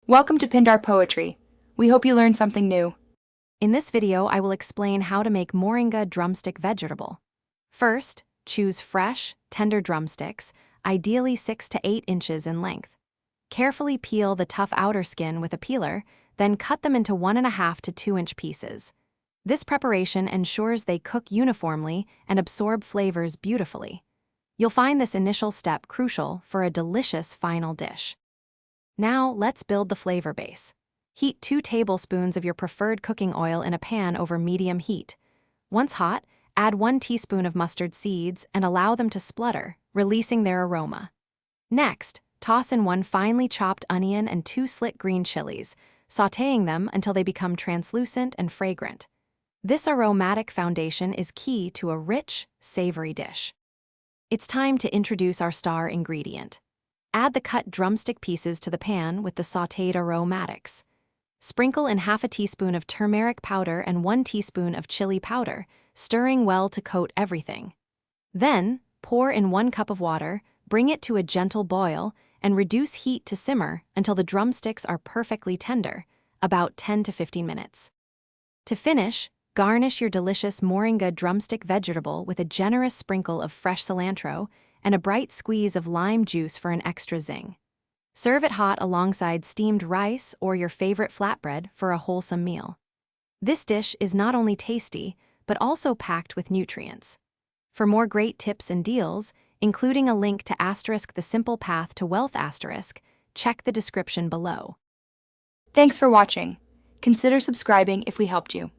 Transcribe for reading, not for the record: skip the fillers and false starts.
Welcome to Pindar Poetry. We hope you learned something new. In this video, I will explain how to make Moringa drumstick vegetable. First, choose fresh, tender drumsticks, ideally 6 to 8 inches in length. Carefully peel the tough outer skin with a peeler, then cut them into 1.5 to 2 inch pieces. This preparation ensures they cook uniformly and absorb flavors beautifully. You'll find this initial step crucial for a delicious final dish. Now, let's build the flavor base. Heat 2 tablespoons of your preferred cooking oil in a pan over medium heat. Once hot, add 1 teaspoon of mustard seeds and allow them to splutter, releasing their aroma. Next, toss in 1 finely chopped onion and 2 slit green chilies, sautéing them until they become translucent and fragrant. This aromatic foundation is key to a rich, savory dish. It's time to introduce our star ingredient. Add the cut drumstick pieces to the pan with the sautéed aromatics. Sprinkle in 1/2 teaspoon of turmeric powder and 1 teaspoon of chili powder, stirring well to coat everything. Then, pour in 1 cup of water, bring it to a gentle boil, and reduce heat to simmer until the drumsticks are perfectly tender, about 10 to 15 minutes. To finish, garnish your delicious Moringa drumstick vegetable with a generous sprinkle of fresh cilantro and a bright squeeze of lime juice for an extra zing. Serve it hot alongside steamed rice or your favorite flatbread for a wholesome meal. This dish is not only tasty, but also packed with nutrients. For more great tips and deals, including a link to *The Simple Path to Wealth*, check the description below. Thanks for watching. Consider subscribing if we helped you.